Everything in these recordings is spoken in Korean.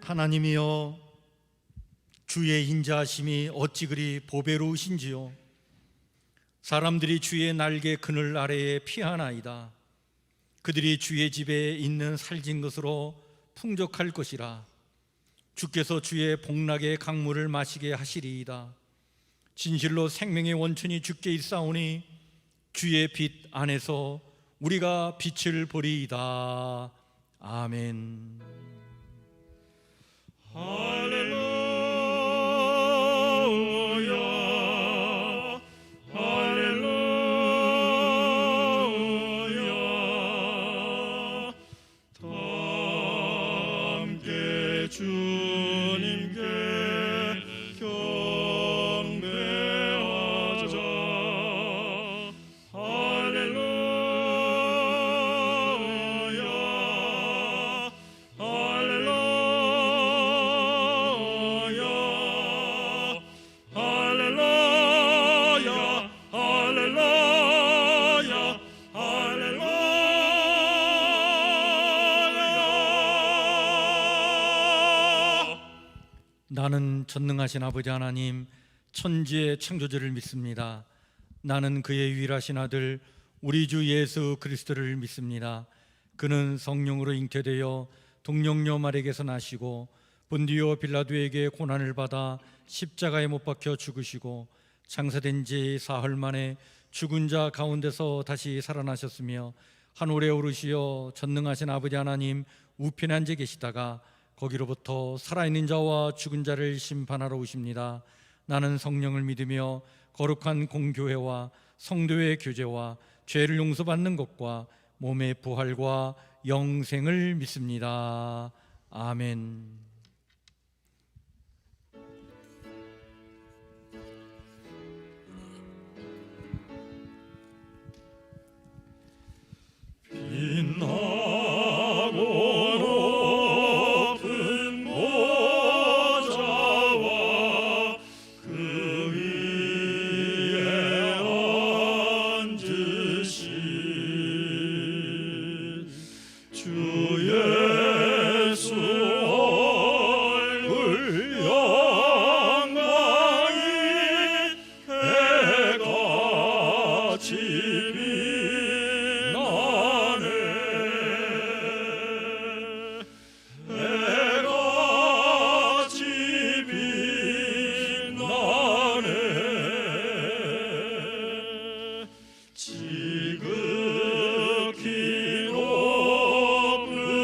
하나님이여, 주의 인자하심이 어찌 그리 보배로우신지요. 사람들이 주의 날개 그늘 아래에 피하나이다. 그들이 주의 집에 있는 살진 것으로 풍족할 것이라. 주께서 주의 복락의 강물을 마시게 하시리이다. 진실로 생명의 원천이 주께 있사오니 주의 빛 안에서 우리가 빛을 보리이다. 아멘. 할렐루야, 할렐루야. 다 함께 주님께 경배하자. 할렐루야, 할렐루야, 할렐루야, 할렐루야, 할렐루야. 나는 전능하신 아버지 하나님, 천지의 창조주를 믿습니다. 나는 그의 유일하신 아들 우리 주 예수 그리스도를 믿습니다. 그는 성령으로 잉태되어 동정녀 마리아에게서 나시고 본디오 빌라도에게 고난을 받아 십자가에 못 박혀 죽으시고 장사된 지 사흘 만에 죽은 자 가운데서 다시 살아나셨으며 하늘에 오르시어 전능하신 아버지 하나님 우편에 앉아 계시다가 거기로부터 살아있는 자와 죽은 자를 심판하러 오십니다. 나는 성령을 믿으며 거룩한 공교회와 성도의 교제와 죄를 용서받는 것과 몸의 부활과 영생을 믿습니다. 아멘. 빛나고 높은 보좌와 그 위에 앉으신 주 예수 얼굴 영광이 해같이 지극히 높은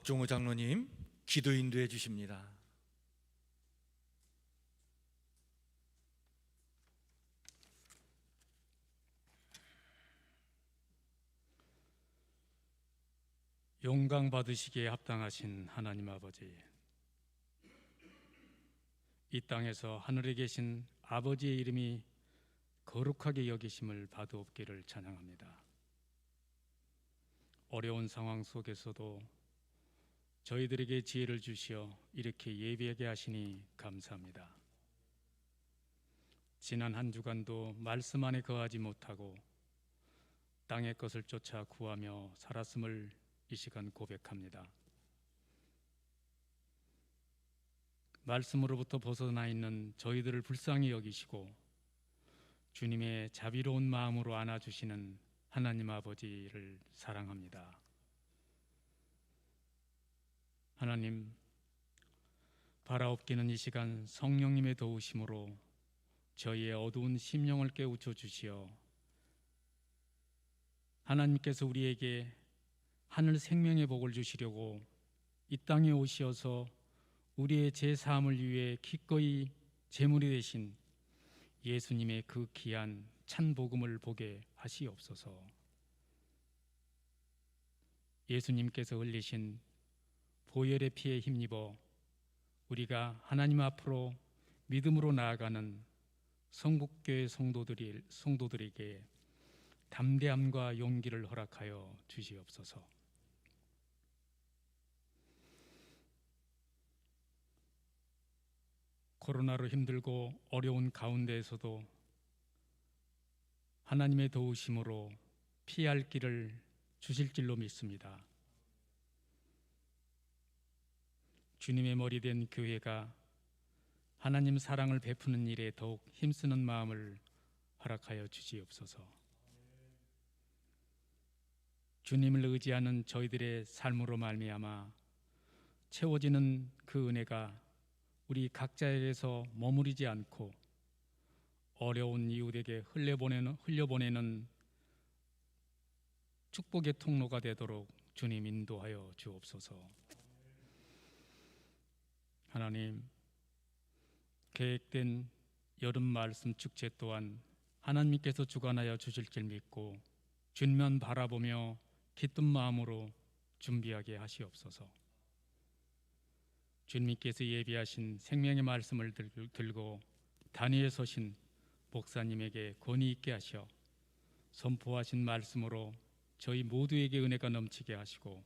박종호 장로님 기도 인도해 주십니다. 영광 받으시기에 합당하신 하나님 아버지, 이 땅에서 하늘에 계신 아버지의 이름이 거룩하게 여기심을 받으옵기를 찬양합니다. 어려운 상황 속에서도 저희들에게 지혜를 주시어 이렇게 예배하게 하시니 감사합니다. 지난 한 주간도 말씀 안에 거하지 못하고 땅의 것을 쫓아 구하며 살았음을 이 시간 고백합니다. 말씀으로부터 벗어나 있는 저희들을 불쌍히 여기시고 주님의 자비로운 마음으로 안아주시는 하나님 아버지를 사랑합니다. 하나님, 바라옵기는 이 시간 성령님의 도우심으로 저희의 어두운 심령을 깨우쳐 주시어 하나님께서 우리에게 하늘 생명의 복을 주시려고 이 땅에 오시어서 우리의 죄사함을 위해 기꺼이 제물이 되신 예수님의 그 귀한 찬 복음을 보게 하시옵소서. 예수님께서 흘리신 보혈의 피에 힘입어 우리가 하나님 앞으로 믿음으로 나아가는 성북교회 성도들에게 담대함과 용기를 허락하여 주시옵소서. 코로나로 힘들고 어려운 가운데에서도 하나님의 도우심으로 피할 길을 주실 줄로 믿습니다. 주님의 머리 된 교회가 하나님 사랑을 베푸는 일에 더욱 힘쓰는 마음을 허락하여 주시옵소서. 주님을 의지하는 저희들의 삶으로 말미암아 채워지는 그 은혜가 우리 각자에게서 머무르지 않고 어려운 이웃에게 흘려보내는 축복의 통로가 되도록 주님 인도하여 주옵소서. 하나님, 계획된 여름 말씀 축제 또한 하나님께서 주관하여 주실 줄 믿고 주님만 바라보며 기쁜 마음으로 준비하게 하시옵소서. 주님께서 예비하신 생명의 말씀을 들고 단위에 서신 목사님에게 권위 있게 하셔 선포하신 말씀으로 저희 모두에게 은혜가 넘치게 하시고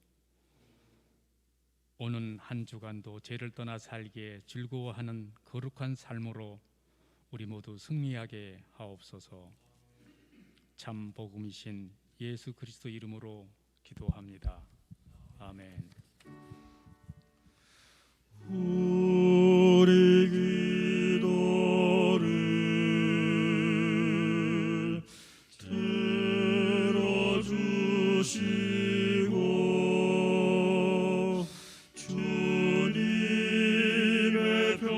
오는 한 주간도 죄를 떠나 살기에 즐거워하는 거룩한 삶으로 우리 모두 승리하게 하옵소서. 참 복음이신 예수 그리스도 이름으로 기도합니다. 아멘. 우리 기도를 들어주시고 주님의 평화를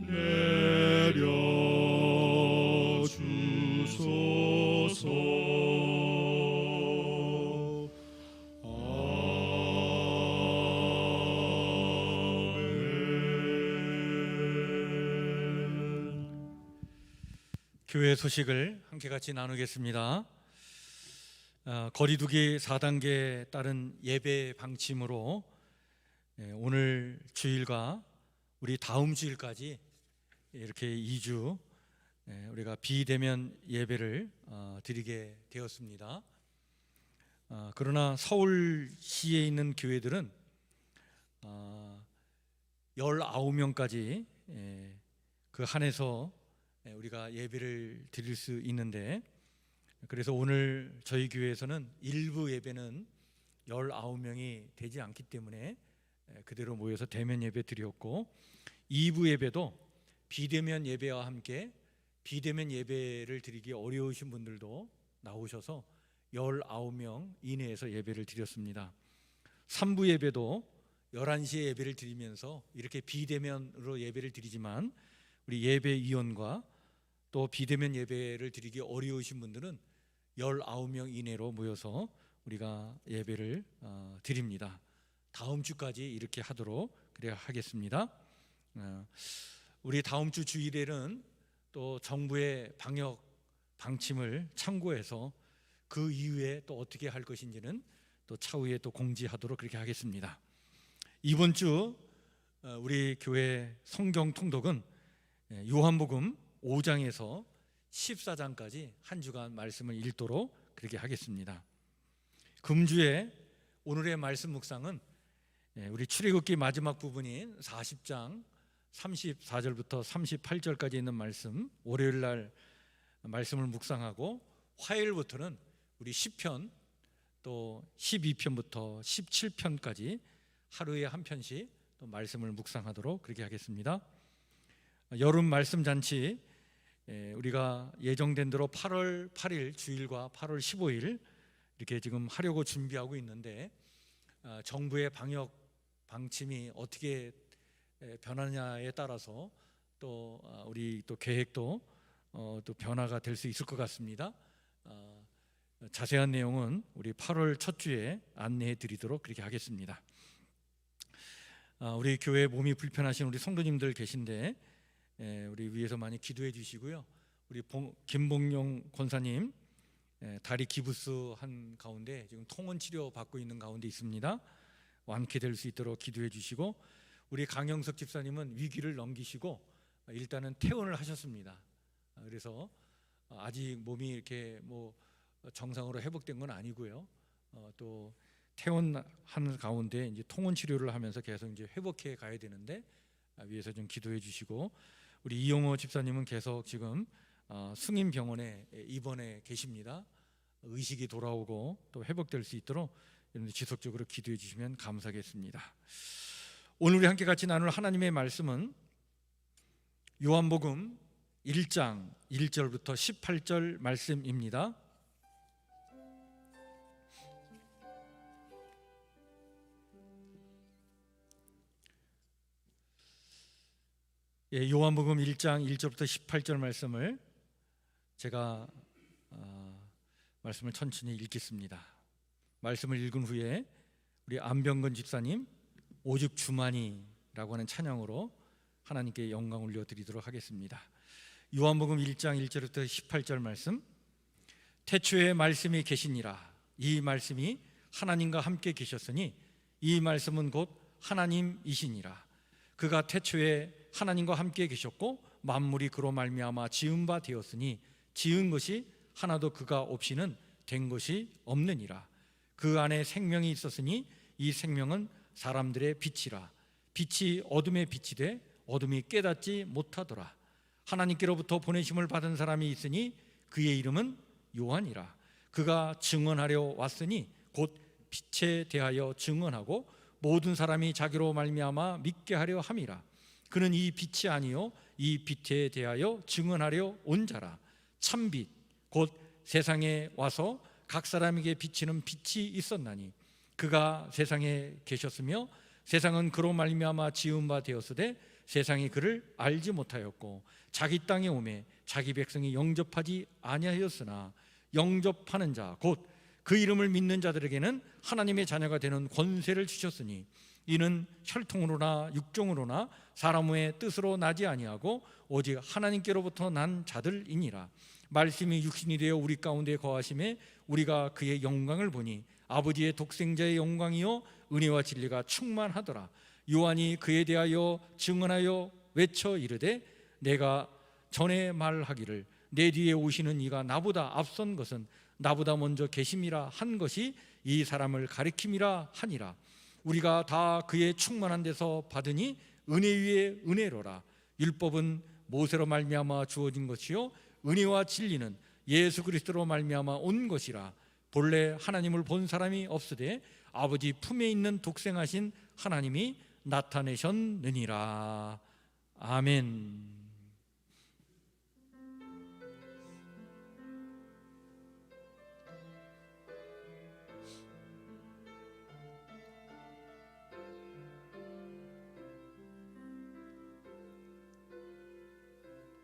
내려주소서. 교회 소식을 함께 같이 나누겠습니다. 거리두기 4단계에 따른 예배 방침으로 오늘 주일과 우리 다음 주일까지 이렇게 2주 우리가 비대면 예배를 드리게 되었습니다. 그러나 서울시에 있는 교회들은 19명까지 그 한해서 우리가 예배를 드릴 수 있는데, 그래서 오늘 저희 교회에서는 일부 예배는 19명이 되지 않기 때문에 그대로 모여서 대면 예배 드렸고, 2부 예배도 비대면 예배와 함께 비대면 예배를 드리기 어려우신 분들도 나오셔서 19명 이내에서 예배를 드렸습니다. 3부 예배도 11시에 예배를 드리면서 이렇게 비대면으로 예배를 드리지만 우리 예배위원과 또 비대면 예배를 드리기 어려우신 분들은 19명 이내로 모여서 우리가 예배를 드립니다. 다음 주까지 이렇게 하도록 그래야 하겠습니다. 우리 다음 주 주일에는 또 정부의 방역 방침을 참고해서 그 이후에 또 어떻게 할 것인지는 또 차후에 또 공지하도록 그렇게 하겠습니다. 이번 주 우리 교회 성경 통독은 요한복음 5장에서 14장까지 한 주간 말씀을 읽도록 그렇게 하겠습니다. 금주에 오늘의 말씀 묵상은 우리 출애굽기 마지막 부분인 40장 34절부터 38절까지 있는 말씀, 월요일 날 말씀을 묵상하고, 화요일부터는 우리 10편 또 12편부터 17편까지 하루에 한 편씩 또 말씀을 묵상하도록 그렇게 하겠습니다. 여름 말씀 잔치 우리가 예정된 대로 8월 8일 주일과 8월 15일 이렇게 지금 하려고 준비하고 있는데, 정부의 방역 방침이 어떻게 변하냐에 따라서 또 우리 또 계획도 또 변화가 될 수 있을 것 같습니다. 자세한 내용은 우리 8월 첫 주에 안내해 드리도록 그렇게 하겠습니다. 우리 교회 몸이 불편하신 우리 성도님들 계신데 우리 위에서 많이 기도해 주시고요. 우리 김봉용 권사님 다리 기부스 한 가운데 지금 통원 치료 받고 있는 가운데 있습니다. 완쾌될 수 있도록 기도해 주시고, 우리 강영석 집사님은 위기를 넘기시고 일단은 퇴원을 하셨습니다. 그래서 아직 몸이 이렇게 뭐 정상으로 회복된 건 아니고요. 또 퇴원하는 가운데 이제 통원 치료를 하면서 계속 이제 회복해 가야 되는데 위에서 좀 기도해 주시고, 우리 이용호 집사님은 계속 지금 승인병원에 입원해 계십니다. 의식이 돌아오고 또 회복될 수 있도록 여러분들 지속적으로 기도해 주시면 감사하겠습니다. 오늘 우리 함께 같이 나눌 하나님의 말씀은 요한복음 1장 1절부터 18절 말씀입니다. 요한복음 1장 1절부터 18절 말씀을 제가 말씀을 천천히 읽겠습니다. 말씀을 읽은 후에 우리 안병건 집사님 오직 주만이라고 하는 찬양으로 하나님께 영광 올려드리도록 하겠습니다. 요한복음 1장 1절부터 18절 말씀. 태초에 말씀이 계시니라. 이 말씀이 하나님과 함께 계셨으니 이 말씀은 곧 하나님이시니라. 그가 태초에 하나님과 함께 계셨고 만물이 그로 말미암아 지은 바 되었으니 지은 것이 하나도 그가 없이는 된 것이 없느니라. 그 안에 생명이 있었으니 이 생명은 사람들의 빛이라. 빛이 어둠에 빛이 돼 어둠이 깨닫지 못하더라. 하나님께로부터 보내심을 받은 사람이 있으니 그의 이름은 요한이라. 그가 증언하려 왔으니 곧 빛에 대하여 증언하고 모든 사람이 자기로 말미암아 믿게 하려 함이라. 그는 이 빛이 아니요 이 빛에 대하여 증언하려 온 자라. 참빛 곧 세상에 와서 각 사람에게 비치는 빛이 있었나니 그가 세상에 계셨으며 세상은 그로 말미암아 지은 바 되었으되 세상이 그를 알지 못하였고 자기 땅에 오매 자기 백성이 영접하지 아니하였으나 영접하는 자 곧 그 이름을 믿는 자들에게는 하나님의 자녀가 되는 권세를 주셨으니 이는 혈통으로나 육종으로나 사람의 뜻으로 나지 아니하고 오직 하나님께로부터 난 자들이니라. 말씀이 육신이 되어 우리 가운데 거하심에 우리가 그의 영광을 보니 아버지의 독생자의 영광이요 은혜와 진리가 충만하더라. 요한이 그에 대하여 증언하여 외쳐 이르되 내가 전에 말하기를 내 뒤에 오시는 이가 나보다 앞선 것은 나보다 먼저 계심이라 한 것이 이 사람을 가리킴이라 하니라. 우리가 다 그의 충만한 데서 받으니 은혜 위에 은혜로라. 율법은 모세로 말미암아 주어진 것이요 은혜와 진리는 예수 그리스도로 말미암아 온 것이라. 본래 하나님을 본 사람이 없으되 아버지 품에 있는 독생하신 하나님이 나타내셨느니라. 아멘.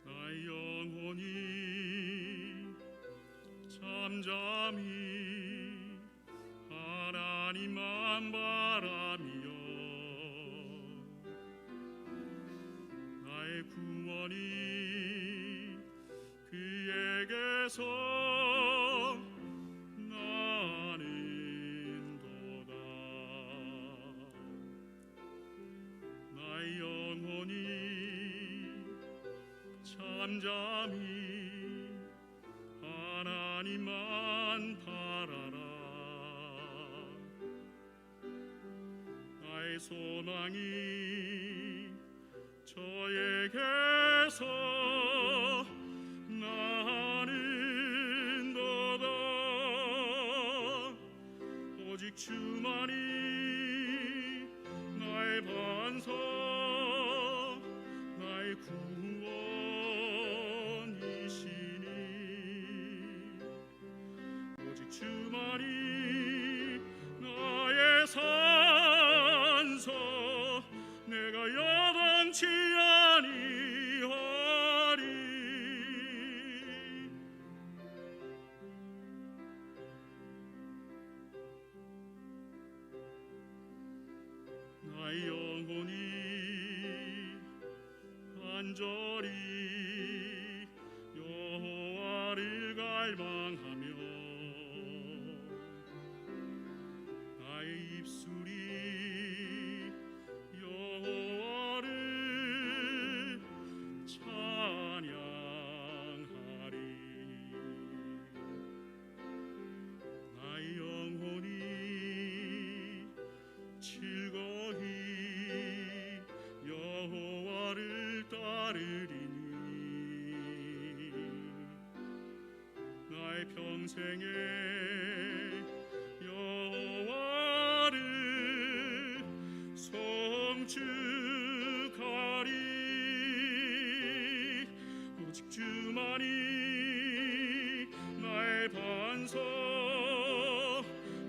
나의 영혼이 잠잠 잠잠히 하나님만 바라며 나의 구원이 그에게서 나는도다. 나의 영혼이 잠잠히 하나님만 바라라. 나의 소망이 저에게서 나는도다. 오직 주만이 나의 반석, 나의 구원이시니 오직 주만이 나의 산소, 내가 여방치 아니하리. 나의 영혼이 간절히 여호와를 갈망하며 나의 입술이 여호와를 찬양하리. 나의 영혼이 즐거이 여호와를 따르리니 나의 평생에 여호와를 송축하리. 오직 주만이 나의 반석,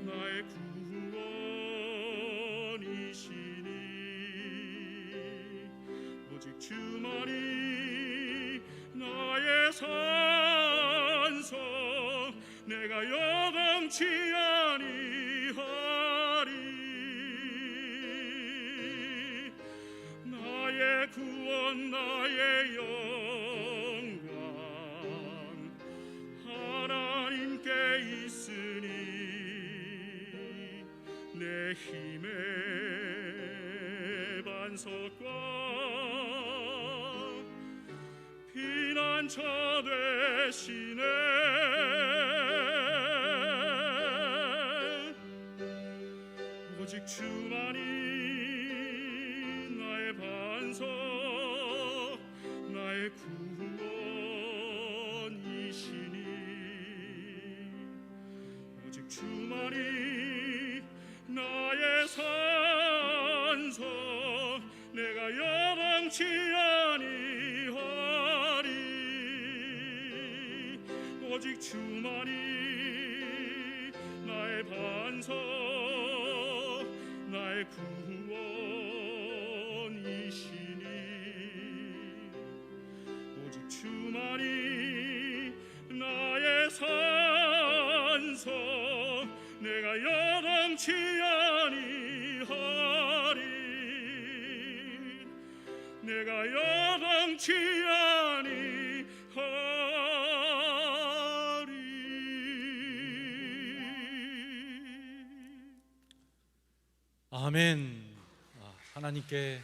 나의 구원이시니 오직 주만이 나의 산석, 내가 여방치 아니하리. 나의 구원, 나의 영광 하나님께 있으니 내 힘의 반석과 피난처 되시네. 오직 주만이 나의 반석, 나의 구원이시니 오직 주만이 나의 산석, 내가 여방치 아니하리. 오직 주만이 나의 반석, 나의 구원이시니 오직 주만이 나의 산석, 내가 여방치 아니하리. 내가 여방치 아니하리. 아멘. 하나님께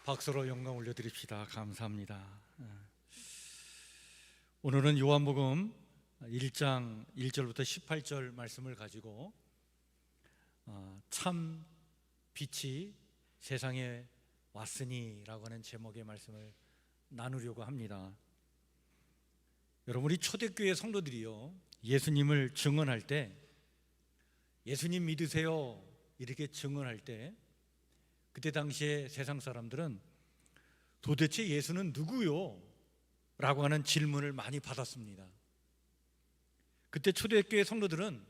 박수로 영광 올려드립시다. 감사합니다. 오늘은 요한복음 1장 1절부터 18절 말씀을 가지고 참 빛이 세상에 왔으니 라고 하는 제목의 말씀을 나누려고 합니다. 여러분, 우리 초대교회 성도들이요, 예수님을 증언할 때, 예수님 믿으세요 이렇게 증언할 때, 그때 당시에 세상 사람들은 도대체 예수는 누구요? 라고 하는 질문을 많이 받았습니다. 그때 초대교회 성도들은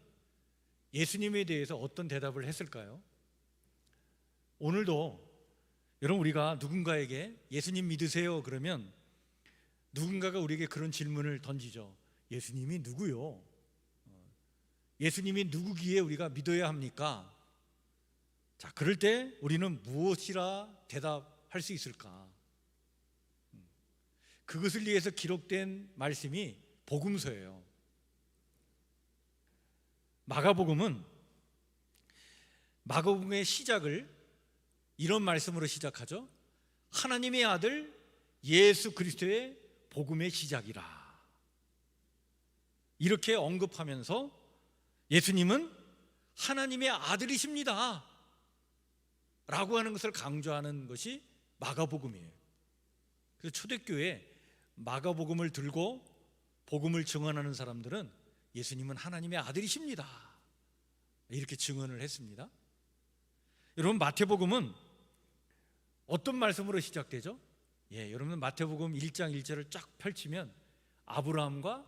예수님에 대해서 어떤 대답을 했을까요? 오늘도 여러분, 우리가 누군가에게 예수님 믿으세요 그러면 누군가가 우리에게 그런 질문을 던지죠. 예수님이 누구요? 예수님이 누구기에 우리가 믿어야 합니까? 자, 그럴 때 우리는 무엇이라 대답할 수 있을까? 그것을 위해서 기록된 말씀이 복음서예요. 마가복음의 시작을 이런 말씀으로 시작하죠. 하나님의 아들 예수 그리스도의 복음의 시작이라. 이렇게 언급하면서 예수님은 하나님의 아들이십니다 라고 하는 것을 강조하는 것이 마가복음이에요. 그래서 초대교회 마가복음을 들고 복음을 증언하는 사람들은 예수님은 하나님의 아들이십니다 이렇게 증언을 했습니다. 여러분, 마태복음은 어떤 말씀으로 시작되죠? 여러분, 마태복음 1장 1절을 쫙 펼치면 아브라함과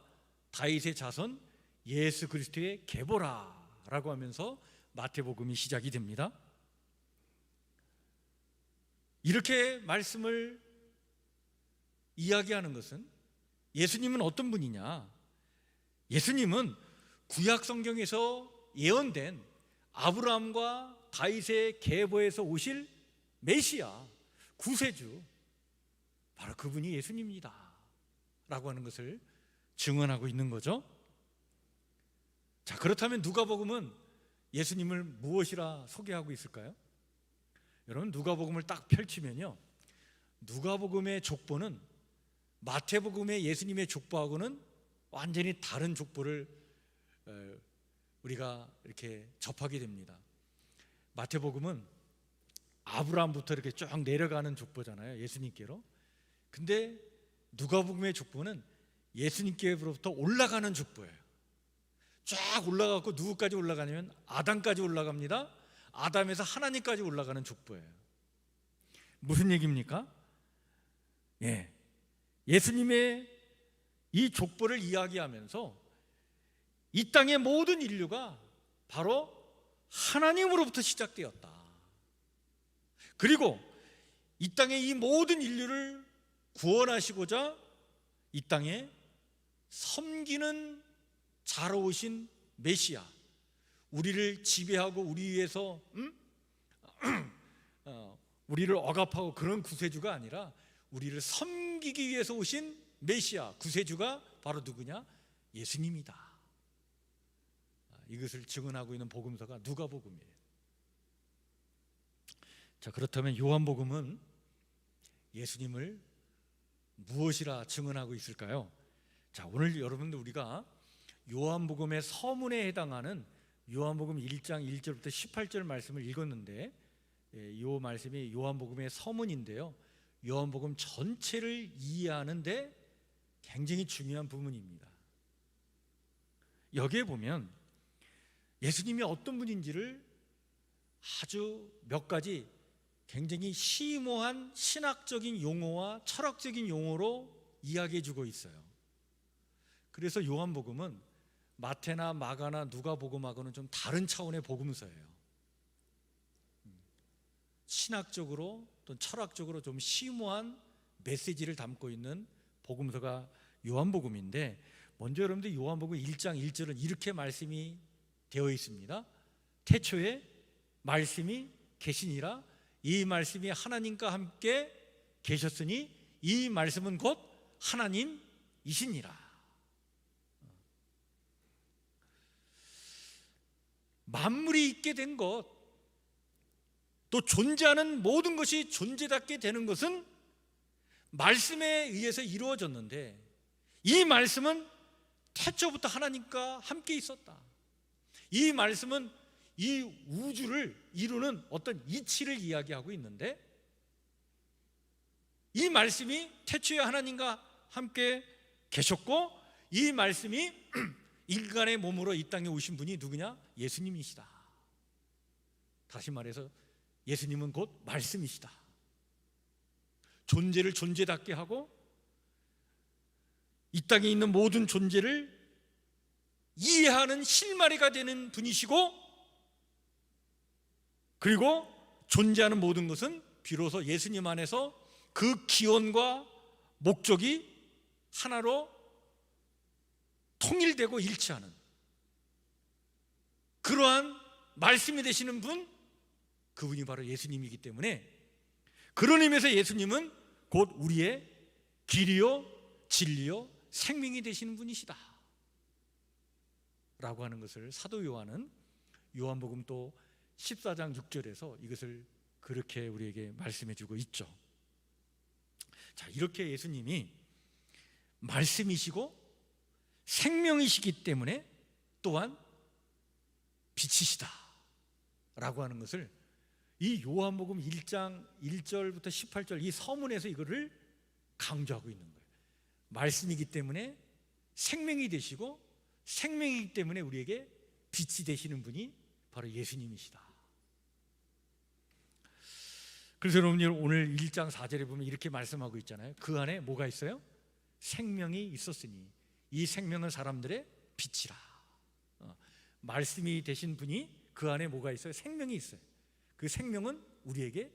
다윗의 자손 예수 그리스도의 계보라라고 하면서 마태복음이 시작이 됩니다. 이렇게 말씀을 이야기하는 것은 예수님은 어떤 분이냐? 예수님은 구약 성경에서 예언된 아브라함과 다윗의 계보에서 오실 메시아, 구세주, 바로 그분이 예수님입니다 라고 하는 것을 증언하고 있는 거죠. 자, 그렇다면 누가복음은 예수님을 무엇이라 소개하고 있을까요? 여러분, 누가복음을 딱 펼치면요, 누가복음의 족보는 마태복음의 예수님의 족보하고는 완전히 다른 족보를 우리가 이렇게 접하게 됩니다. 마태복음은 아브라함부터 이렇게 쭉 내려가는 족보잖아요, 예수님께로. 근데 누가복음의 족보는 예수님께로부터 올라가는 족보예요. 쫙 올라가고 누구까지 올라가냐면 아담까지 올라갑니다. 아담에서 하나님까지 올라가는 족보예요. 무슨 얘기입니까? 예수님의 이 족보를 이야기하면서 이 땅의 모든 인류가 바로 하나님으로부터 시작되었다. 그리고 이 땅의 이 모든 인류를 구원하시고자 이 땅에 섬기는 자로우신 메시아, 우리를 지배하고 우리 위해서 우리를 억압하고 그런 구세주가 아니라 우리를 섬기기 위해서 오신 메시아, 구세주가 바로 누구냐? 예수님이다. 이것을 증언하고 있는 복음서가 누가복음이에요. 자, 그렇다면 요한복음은 예수님을 무엇이라 증언하고 있을까요? 자, 오늘 여러분들 우리가 요한복음의 서문에 해당하는 요한복음 1장 1절부터 18절 말씀을 읽었는데, 이 말씀이 요한복음의 서문인데요, 요한복음 전체를 이해하는데 굉장히 중요한 부분입니다. 여기에 보면 예수님이 어떤 분인지를 아주 몇 가지 굉장히 심오한 신학적인 용어와 철학적인 용어로 이야기해 주고 있어요. 그래서 요한복음은 마태나 마가나 누가복음하고는 좀 다른 차원의 복음서예요. 신학적으로 또 철학적으로 좀 심오한 메시지를 담고 있는 복음서가 요한복음인데, 먼저 여러분들 요한복음 1장 1절은 이렇게 말씀이 되어 있습니다. 태초에 말씀이 계시니라. 이 말씀이 하나님과 함께 계셨으니 이 말씀은 곧 하나님이시니라. 만물이 있게 된 것, 또 존재하는 모든 것이 존재답게 되는 것은 말씀에 의해서 이루어졌는데, 이 말씀은 태초부터 하나님과 함께 있었다. 이 말씀은 이 우주를 이루는 어떤 이치를 이야기하고 있는데, 이 말씀이 태초에 하나님과 함께 계셨고, 이 말씀이 인간의 몸으로 이 땅에 오신 분이 누구냐? 예수님이시다. 다시 말해서 예수님은 곧 말씀이시다. 존재를 존재답게 하고 이 땅에 있는 모든 존재를 이해하는 실마리가 되는 분이시고, 그리고 존재하는 모든 것은 비로소 예수님 안에서 그 기원과 목적이 하나로 통일되고 일치하는, 그러한 말씀이 되시는 분, 그분이 바로 예수님이기 때문에 그런 의미에서 예수님은 곧 우리의 길이요 진리요 생명이 되시는 분이시다 라고 하는 것을 사도 요한은 요한복음 또 14장 6절에서 이것을 그렇게 우리에게 말씀해 주고 있죠. 자, 이렇게 예수님이 말씀이시고 생명이시기 때문에 또한 빛이시다 라고 하는 것을 이 요한복음 1장 1절부터 18절 이 서문에서 이거를 강조하고 있는 거예요. 말씀이기 때문에 생명이 되시고 생명이기 때문에 우리에게 빛이 되시는 분이 바로 예수님이시다. 그래서 여러분들 오늘 1장 4절에 보면 이렇게 말씀하고 있잖아요. 그 안에 뭐가 있어요? 생명이 있었으니 이 생명은 사람들의 빛이라. 말씀이 되신 분이 그 안에 뭐가 있어요? 생명이 있어요. 그 생명은 우리에게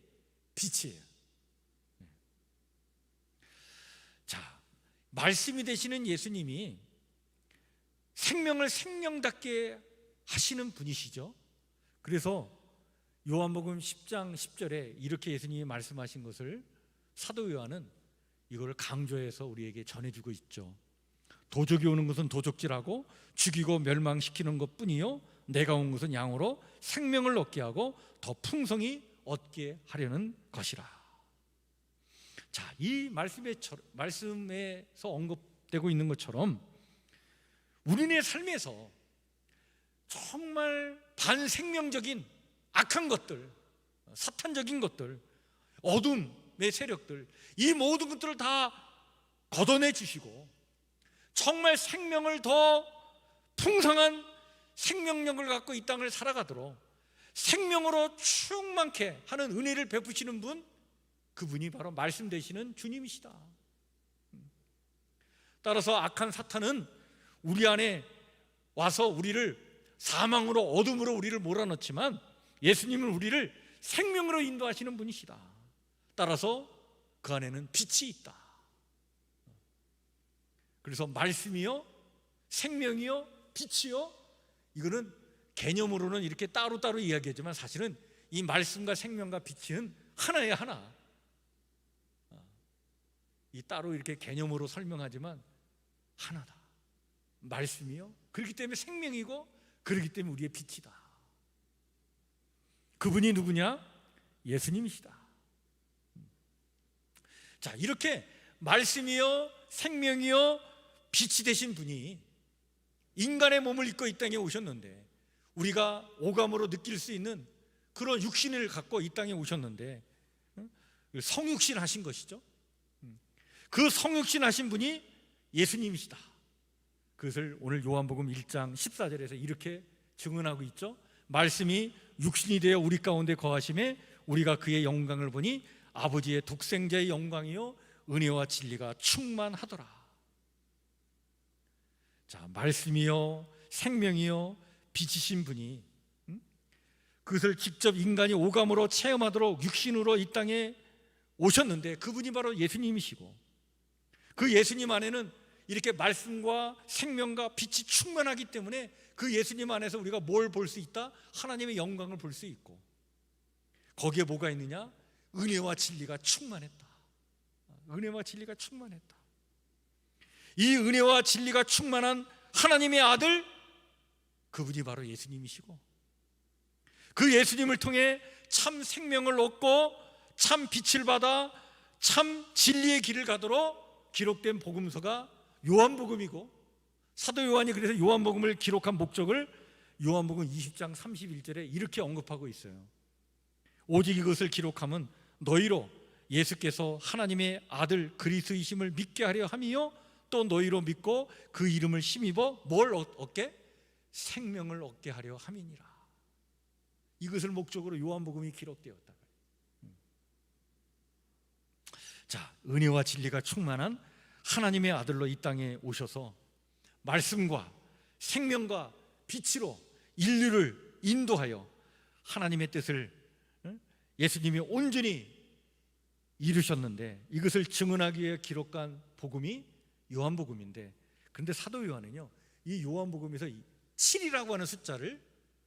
빛이에요. 자, 말씀이 되시는 예수님이 생명을 생명답게 하시는 분이시죠. 그래서 요한복음 10장 10절에 이렇게 예수님이 말씀하신 것을 사도 요한은 이걸 강조해서 우리에게 전해주고 있죠. 도적이 오는 것은 도적질하고 죽이고 멸망시키는 것뿐이요 내가 온 것은 양으로 생명을 얻게 하고 더 풍성히 얻게 하려는 것이라. 자, 이 말씀에서 언급되고 있는 것처럼 우리네 삶에서 정말 반생명적인 악한 것들, 사탄적인 것들, 어둠의 세력들, 이 모든 것들을 다 걷어내 주시고 정말 생명을 더 풍성한 생명력을 갖고 이 땅을 살아가도록 생명으로 충만케 하는 은혜를 베푸시는 분, 그분이 바로 말씀 되시는 주님이시다. 따라서 악한 사탄은 우리 안에 와서 우리를 사망으로 어둠으로 우리를 몰아넣지만 예수님은 우리를 생명으로 인도하시는 분이시다. 따라서 그 안에는 빛이 있다. 그래서 말씀이요 생명이요 빛이요, 이거는 개념으로는 이렇게 따로따로 이야기하지만 사실은 이 말씀과 생명과 빛은 하나예요. 하나. 이 따로 이렇게 개념으로 설명하지만 하나다. 말씀이요, 그렇기 때문에 생명이고 그렇기 때문에 우리의 빛이다. 그분이 누구냐? 예수님이시다. 자, 이렇게 말씀이요 생명이요 빛이 되신 분이 인간의 몸을 입고 이 땅에 오셨는데, 우리가 오감으로 느낄 수 있는 그런 육신을 갖고 이 땅에 오셨는데 성육신 하신 것이죠. 그 성육신 하신 분이 예수님이시다. 그것을 오늘 요한복음 1장 14절에서 이렇게 증언하고 있죠. 말씀이 육신이 되어 우리 가운데 거하심에 우리가 그의 영광을 보니 아버지의 독생자의 영광이요 은혜와 진리가 충만하더라. 자, 말씀이요 생명이요 빛이신 분이 그것을 직접 인간이 오감으로 체험하도록 육신으로 이 땅에 오셨는데, 그분이 바로 예수님이시고, 그 예수님 안에는 이렇게 말씀과 생명과 빛이 충만하기 때문에 그 예수님 안에서 우리가 뭘 볼 수 있다? 하나님의 영광을 볼 수 있고, 거기에 뭐가 있느냐? 은혜와 진리가 충만했다. 은혜와 진리가 충만했다. 이 은혜와 진리가 충만한 하나님의 아들, 그분이 바로 예수님이시고, 그 예수님을 통해 참 생명을 얻고 참 빛을 받아 참 진리의 길을 가도록 기록된 복음서가 요한복음이고, 사도 요한이 그래서 요한복음을 기록한 목적을 요한복음 20장 31절에 이렇게 언급하고 있어요. 오직 이것을 기록함은 너희로 예수께서 하나님의 아들 그리스도이심을 믿게 하려 함이요 또 너희로 믿고 그 이름을 힘입어 뭘 얻게? 생명을 얻게 하려 함이니라. 이것을 목적으로 요한복음이 기록되었다. 자, 은혜와 진리가 충만한 하나님의 아들로 이 땅에 오셔서 말씀과 생명과 빛으로 인류를 인도하여 하나님의 뜻을 예수님이 온전히 이루셨는데, 이것을 증언하기 위해 기록한 복음이 요한복음인데, 그런데 사도 요한은요 이 요한복음에서 7이라고 하는 숫자를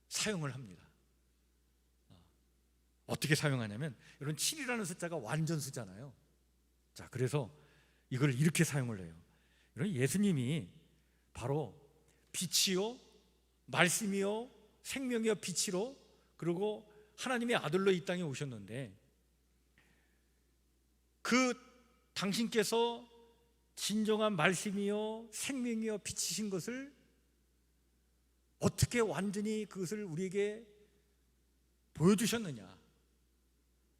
사용을 합니다. 어떻게 사용하냐면, 이런 7이라는 숫자가 완전수잖아요. 자, 그래서 이걸 이렇게 사용을 해요. 이런 예수님이 바로 빛이요, 말씀이요, 생명이요, 빛이로, 그리고 하나님의 아들로 이 땅에 오셨는데, 그 당신께서 진정한 말씀이요, 생명이요, 빛이신 것을 어떻게 완전히 그것을 우리에게 보여주셨느냐,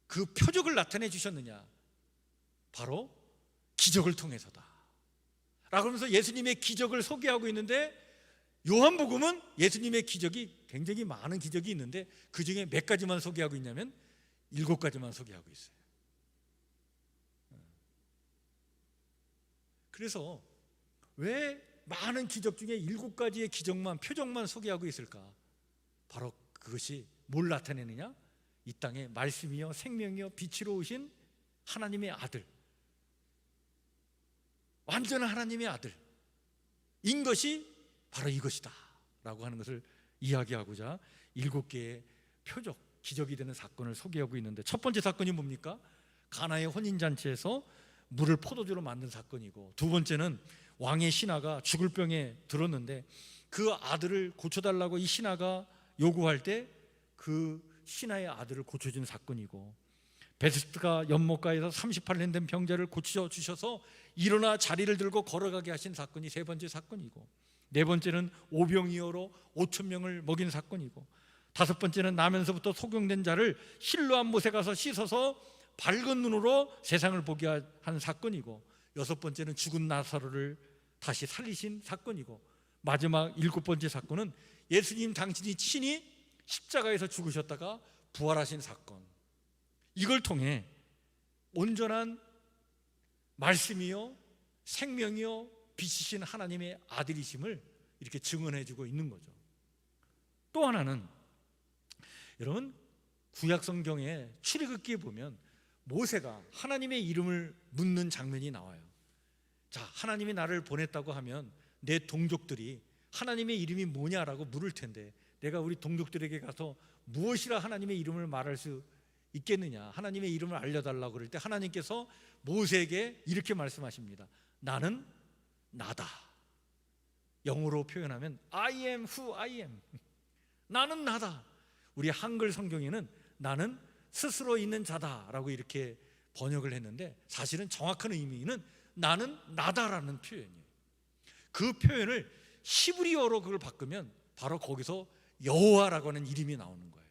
그 표적을 나타내 주셨느냐, 바로 기적을 통해서다 라고 하면서 예수님의 기적을 소개하고 있는데, 요한복음은 예수님의 기적이 굉장히 많은 기적이 있는데 그 중에 몇 가지만 소개하고 있냐면 7가지만 소개하고 있어요. 그래서 왜 많은 기적 중에 7가지의 기적만, 표적만 소개하고 있을까? 바로 그것이 뭘 나타내느냐? 이 땅에 말씀이요, 생명이요, 빛으로 오신 하나님의 아들, 완전한 하나님의 아들인 것이 바로 이것이다 라고 하는 것을 이야기하고자 7개의 표적, 기적이 되는 사건을 소개하고 있는데, 첫 번째 사건이 뭡니까? 가나의 혼인잔치에서 물을 포도주로 만든 사건이고, 두 번째는 왕의 신하가 죽을 병에 들었는데 그 아들을 고쳐달라고 이 신하가 요구할 때 그 신하의 아들을 고쳐준 사건이고, 베스트가 연못가에서 38년 된 병자를 고쳐주셔서 일어나 자리를 들고 걸어가게 하신 사건이 세 번째 사건이고, 네 번째는 오병이어로 5,000명을 먹인 사건이고, 다섯 번째는 나면서부터 소경된 자를 실로암 못에 가서 씻어서 밝은 눈으로 세상을 보게 한 사건이고, 여섯 번째는 죽은 나사로를 다시 살리신 사건이고, 마지막 7번째 사건은 예수님 당신이 친히 십자가에서 죽으셨다가 부활하신 사건. 이걸 통해 온전한 말씀이요, 생명이요, 빛이신 하나님의 아들이심을 이렇게 증언해주고 있는 거죠. 또 하나는, 여러분, 구약성경의 출애굽기에 보면 모세가 하나님의 이름을 묻는 장면이 나와요. 자, 하나님이 나를 보냈다고 하면 내 동족들이 하나님의 이름이 뭐냐라고 물을 텐데, 내가 우리 동족들에게 가서 무엇이라 하나님의 이름을 말할 수 있겠느냐, 하나님의 이름을 알려달라고 그럴 때 하나님께서 모세에게 이렇게 말씀하십니다. 나는 나다. 영어로 표현하면 I am who I am. 나는 나다. 우리 한글 성경에는 나는 스스로 있는 자다라고 이렇게 번역을 했는데, 사실은 정확한 의미는 나는 나다라는 표현이에요. 그 표현을 히브리어로 그걸 바꾸면 바로 거기서 여호와라고 하는 이름이 나오는 거예요.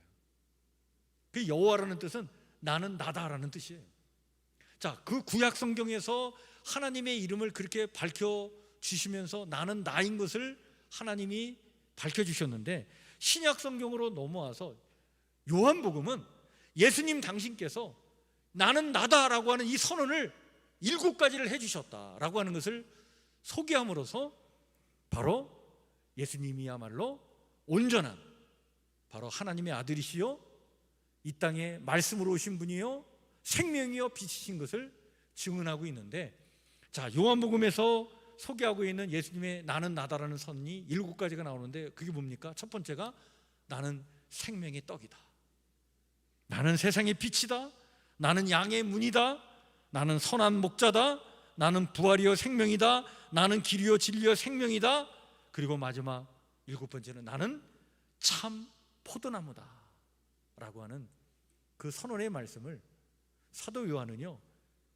그 여호와라는 뜻은 나는 나다라는 뜻이에요. 자, 그 구약 성경에서 하나님의 이름을 그렇게 밝혀 주시면서 나는 나인 것을 하나님이 밝혀 주셨는데, 신약 성경으로 넘어와서 요한복음은 예수님 당신께서 나는 나다라고 하는 이 선언을 7가지를 해주셨다라고 하는 것을 소개함으로써 바로 예수님이야말로 온전한 바로 하나님의 아들이시요, 이 땅에 말씀으로 오신 분이요, 생명이요, 빛이신 것을 증언하고 있는데, 자, 요한복음에서 소개하고 있는 예수님의 나는 나다라는 선이 7가지가 나오는데, 그게 뭡니까? 첫 번째가 나는 생명의 떡이다, 나는 세상의 빛이다, 나는 양의 문이다, 나는 선한 목자다, 나는 부활이요 생명이다, 나는 길이요 진리요 생명이다, 그리고 마지막 7번째는 나는 참 포도나무다 라고 하는 그 선언의 말씀을 사도 요한은요,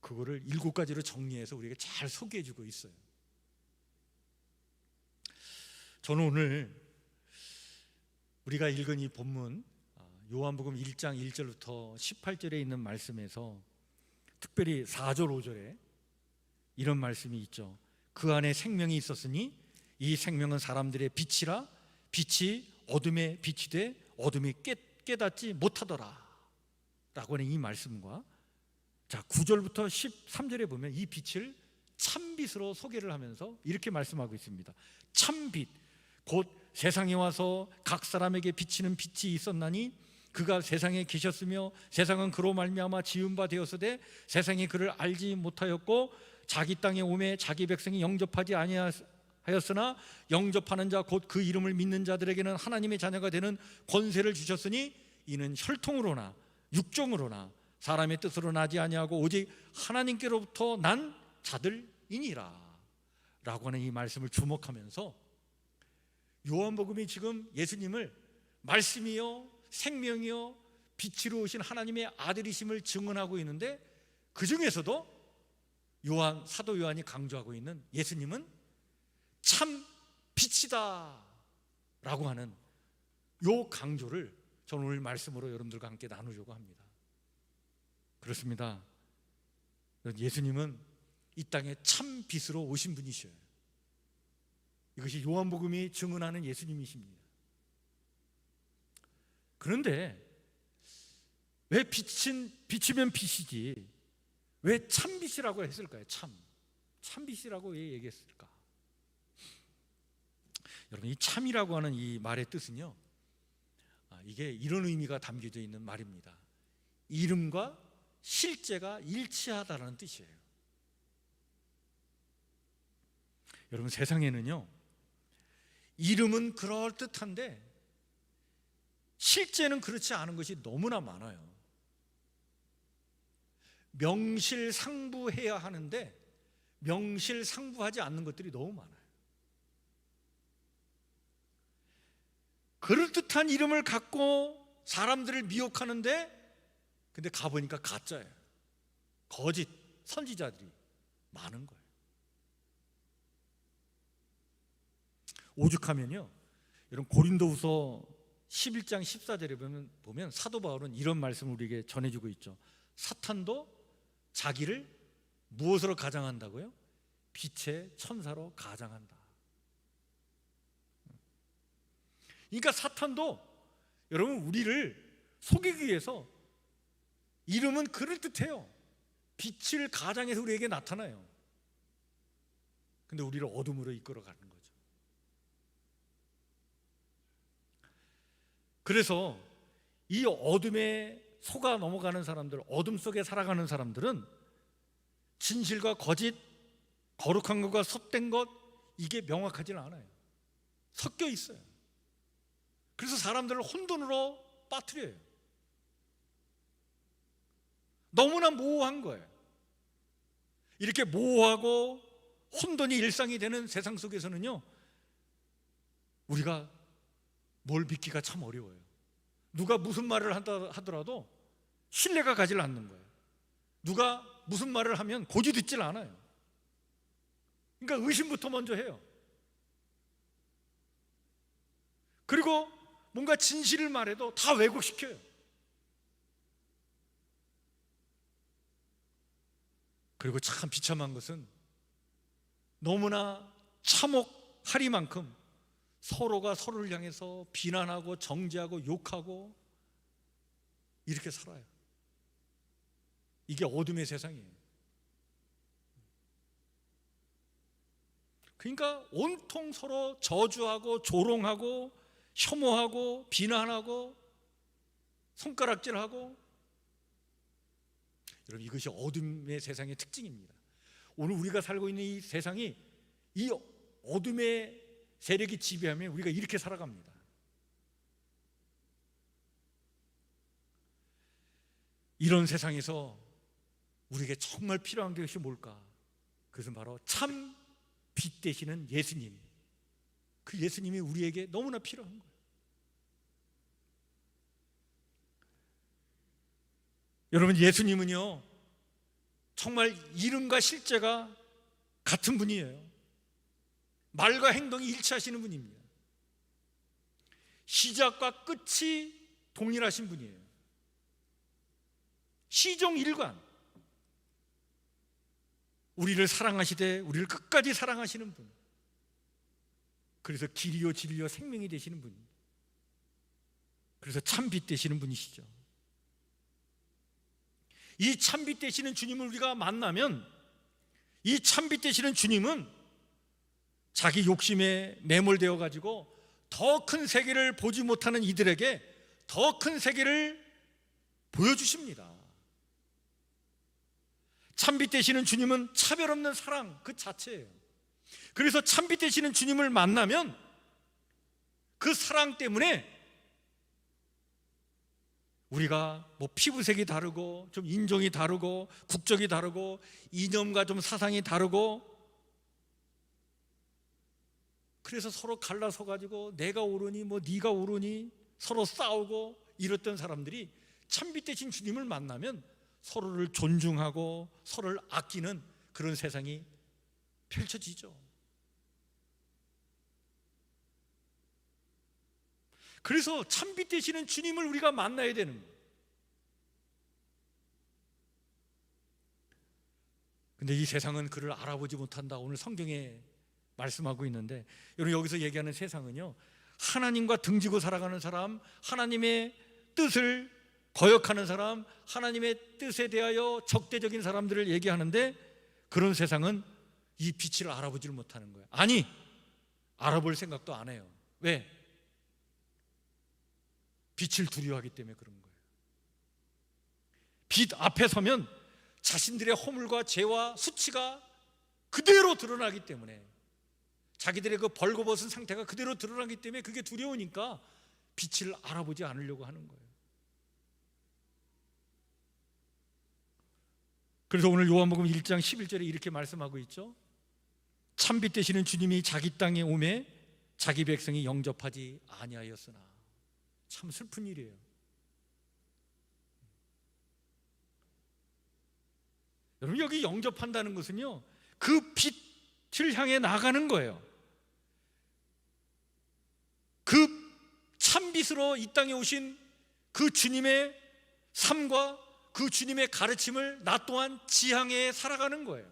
그거를 7가지로 정리해서 우리에게 잘 소개해주고 있어요. 저는 오늘 우리가 읽은 이 본문 요한복음 1장 1절부터 18절에 있는 말씀에서 특별히 4절 5절에 이런 말씀이 있죠. 그 안에 생명이 있었으니 이 생명은 사람들의 빛이라, 빛이 어둠에 빛이 돼 어둠이 깨닫지 못하더라 라고 하는 이 말씀과, 자, 9절부터 13절에 보면 이 빛을 참빛으로 소개를 하면서 이렇게 말씀하고 있습니다. 참빛, 곧 세상에 와서 각 사람에게 비치는 빛이 있었나니 그가 세상에 계셨으며 세상은 그로 말미암아 지은 바 되었으되 세상이 그를 알지 못하였고 자기 땅에 오매 자기 백성이 영접하지 하였으나 영접하는 자 곧 그 이름을 믿는 자들에게는 하나님의 자녀가 되는 권세를 주셨으니 이는 혈통으로나 육종으로나 사람의 뜻으로 나지 아니하고 오직 하나님께로부터 난 자들이니라 라고 하는 이 말씀을 주목하면서 요한복음이 지금 예수님을 말씀이요 생명이요 빛으로 오신 하나님의 아들이심을 증언하고 있는데, 그 중에서도 사도 요한이 강조하고 있는 예수님은 참 빛이다 라고 하는 요 강조를 저는 오늘 말씀으로 여러분들과 함께 나누려고 합니다. 그렇습니다. 예수님은 이 땅에 참 빛으로 오신 분이셔요. 이것이 요한복음이 증언하는 예수님이십니다. 그런데 왜 빛이면 빛이지 왜 참빛이라고 했을까요? 참빛이라고 왜 얘기했을까? 여러분, 이 참이라고 하는 이 말의 뜻은요, 이게 이런 의미가 담겨져 있는 말입니다. 이름과 실제가 일치하다라는 뜻이에요. 여러분, 세상에는요, 이름은 그럴듯한데 실제는 그렇지 않은 것이 너무나 많아요. 명실상부해야 하는데 명실상부하지 않는 것들이 너무 많아요. 그럴듯한 이름을 갖고 사람들을 미혹하는데 근데 가보니까 가짜예요. 거짓 선지자들이 많은 거예요. 오죽하면요, 여러분 고린도후서 11장 14절에 보면 사도 바울은 이런 말씀을 우리에게 전해주고 있죠. 사탄도 자기를 무엇으로 가장한다고요? 빛의 천사로 가장한다. 그러니까 사탄도 여러분 우리를 속이기 위해서 이름은 그럴듯해요. 빛을 가장해서 우리에게 나타나요. 근데 우리를 어둠으로 이끌어가는 거죠. 그래서 이 어둠에 속아 넘어가는 사람들, 어둠 속에 살아가는 사람들은 진실과 거짓, 거룩한 것과 섭된 것, 이게 명확하지는 않아요. 섞여 있어요. 그래서 사람들을 혼돈으로 빠뜨려요. 너무나 모호한 거예요. 이렇게 모호하고 혼돈이 일상이 되는 세상 속에서는요, 우리가 뭘 믿기가 참 어려워요. 누가 무슨 말을 하더라도 신뢰가 가지 않는 거예요. 누가 무슨 말을 하면 고지 듣질 않아요. 그러니까 의심부터 먼저 해요. 그리고 뭔가 진실을 말해도 다 왜곡시켜요. 그리고 참 비참한 것은 너무나 참혹하리만큼 서로가 서로를 향해서 비난하고 정죄하고 욕하고 이렇게 살아요. 이게 어둠의 세상이에요. 그러니까 온통 서로 저주하고 조롱하고 혐오하고 비난하고 손가락질하고, 여러분 이것이 어둠의 세상의 특징입니다. 오늘 우리가 살고 있는 이 세상이 이 어둠의 세력이 지배하면 우리가 이렇게 살아갑니다. 이런 세상에서 우리에게 정말 필요한 것이 뭘까? 그것은 바로 참 빛 되시는 예수님. 그 예수님이 우리에게 너무나 필요한 거예요. 여러분, 예수님은요 정말 이름과 실제가 같은 분이에요. 말과 행동이 일치하시는 분입니다. 시작과 끝이 동일하신 분이에요. 시종일관 우리를 사랑하시되 우리를 끝까지 사랑하시는 분, 그래서 길이요 진리요 생명이 되시는 분, 그래서 참빛 되시는 분이시죠. 이 참빛 되시는 주님을 우리가 만나면, 이 참빛 되시는 주님은 자기 욕심에 매몰되어 가지고 더 큰 세계를 보지 못하는 이들에게 더 큰 세계를 보여주십니다. 참빛 되시는 주님은 차별 없는 사랑 그 자체예요. 그래서 참빛 되시는 주님을 만나면 그 사랑 때문에 우리가 뭐 피부색이 다르고 좀 인종이 다르고 국적이 다르고 이념과 좀 사상이 다르고 그래서 서로 갈라서 가지고 내가 옳으니 뭐 네가 옳으니 서로 싸우고 이랬던 사람들이 참빛 되신 주님을 만나면 서로를 존중하고 서로를 아끼는 그런 세상이 펼쳐지죠. 그래서 참빛 되시는 주님을 우리가 만나야 되는 거예요. 근데 이 세상은 그를 알아보지 못한다. 오늘 성경에 말씀하고 있는데, 여러분 여기서 얘기하는 세상은요, 하나님과 등지고 살아가는 사람, 하나님의 뜻을 거역하는 사람, 하나님의 뜻에 대하여 적대적인 사람들을 얘기하는데, 그런 세상은 이 빛을 알아보지를 못하는 거예요. 아니, 알아볼 생각도 안 해요. 왜? 빛을 두려워하기 때문에 그런 거예요. 빛 앞에 서면 자신들의 허물과 죄와 수치가 그대로 드러나기 때문에, 자기들의 그 벌거벗은 상태가 그대로 드러나기 때문에 그게 두려우니까 빛을 알아보지 않으려고 하는 거예요. 그래서 오늘 요한복음 1장 11절에 이렇게 말씀하고 있죠. 참빛 되시는 주님이 자기 땅에 오매 자기 백성이 영접하지 아니하였으나. 참 슬픈 일이에요. 여러분, 여기 영접한다는 것은요, 그 빛을 향해 나가는 거예요. 그 참빛으로 이 땅에 오신 그 주님의 삶과 그 주님의 가르침을 나 또한 지향해 살아가는 거예요.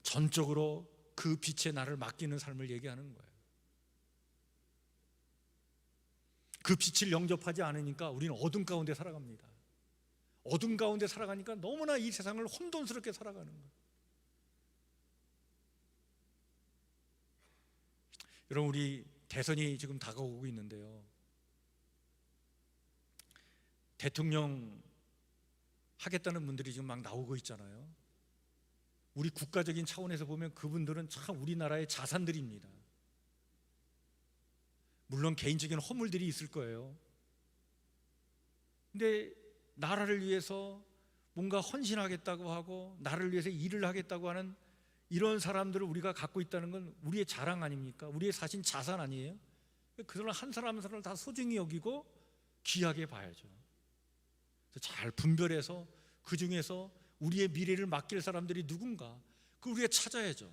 전적으로 그 빛에 나를 맡기는 삶을 얘기하는 거예요. 그 빛을 영접하지 않으니까 우리는 어둠 가운데 살아갑니다. 어둠 가운데 살아가니까 너무나 이 세상을 혼돈스럽게 살아가는 거예요. 여러분, 우리 대선이 지금 다가오고 있는데요, 대통령 하겠다는 분들이 지금 막 나오고 있잖아요. 우리 국가적인 차원에서 보면 그분들은 참 우리나라의 자산들입니다. 물론 개인적인 허물들이 있을 거예요. 근데 나라를 위해서 뭔가 헌신하겠다고 하고 나라를 위해서 일을 하겠다고 하는 이런 사람들을 우리가 갖고 있다는 건 우리의 자랑 아닙니까? 우리의 사실 자산 아니에요? 그 사람 한 사람 한 사람을 다 소중히 여기고 귀하게 봐야죠. 잘 분별해서 그 중에서 우리의 미래를 맡길 사람들이 누군가, 그걸 우리가 찾아야죠.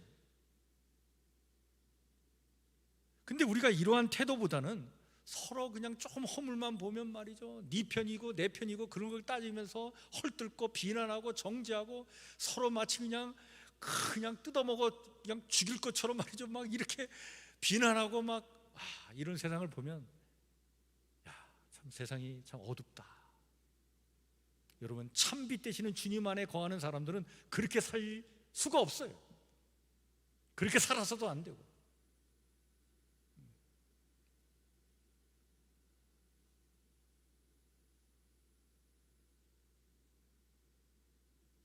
근데 우리가 이러한 태도보다는 서로 그냥 조금 허물만 보면 말이죠, 네 편이고 내 편이고 그런 걸 따지면서 헐뜯고 비난하고 정죄하고 서로 마치 그냥 뜯어먹어 그냥 죽일 것처럼 말이죠, 막 이렇게 비난하고 막 이런 세상을 보면 참 세상이 참 어둡다. 여러분, 참빛 되시는 주님 안에 거하는 사람들은 그렇게 살 수가 없어요. 그렇게 살아서도 안 되고.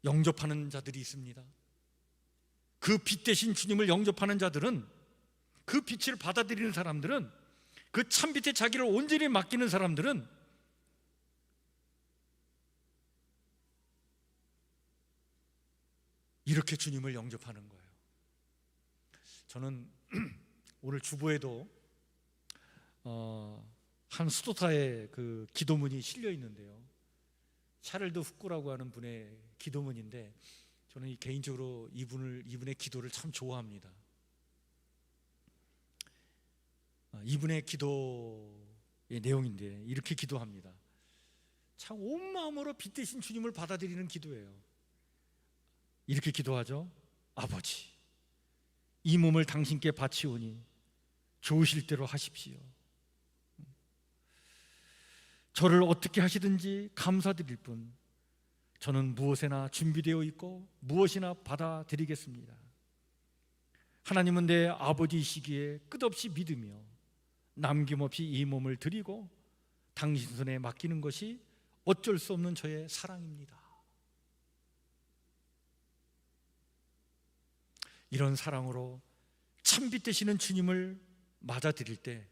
영접하는 자들이 있습니다. 그 빛 대신 주님을 영접하는 자들은, 그 빛을 받아들이는 사람들은, 그 참빛에 자기를 온전히 맡기는 사람들은 이렇게 주님을 영접하는 거예요. 저는 오늘 주보에도 한 수도사의 그 기도문이 실려 있는데요, 샤를드 후쿠라고 하는 분의 기도문인데, 저는 개인적으로 이분의 기도를 참 좋아합니다. 이분의 기도의 내용인데 이렇게 기도합니다. 참 온 마음으로 빛 대신 주님을 받아들이는 기도예요. 이렇게 기도하죠. 아버지, 이 몸을 당신께 바치오니 좋으실 대로 하십시오. 저를 어떻게 하시든지 감사드릴 뿐 저는 무엇에나 준비되어 있고 무엇이나 받아들이겠습니다. 하나님은 내 아버지이시기에 끝없이 믿으며 남김없이 이 몸을 드리고 당신 손에 맡기는 것이 어쩔 수 없는 저의 사랑입니다. 이런 사랑으로 참빛 되시는 주님을 맞아들일 때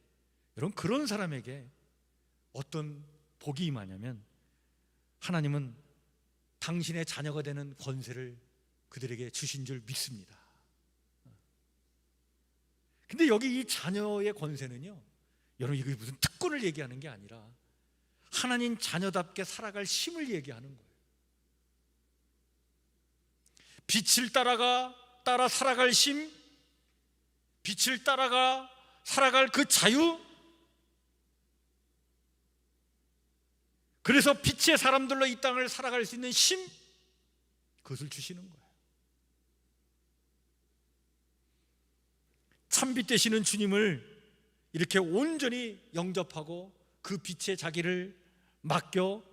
여러분, 그런 사람에게 어떤 복이 임하냐면 하나님은 당신의 자녀가 되는 권세를 그들에게 주신 줄 믿습니다. 근데 여기 이 자녀의 권세는요, 여러분, 이게 무슨 특권을 얘기하는 게 아니라 하나님 자녀답게 살아갈 힘을 얘기하는 거예요. 빛을 따라 살아갈 힘, 빛을 따라가 살아갈 그 자유, 그래서 빛의 사람들로 이 땅을 살아갈 수 있는 힘, 그것을 주시는 거예요. 참빛 되시는 주님을 이렇게 온전히 영접하고 그 빛에 자기를 맡겨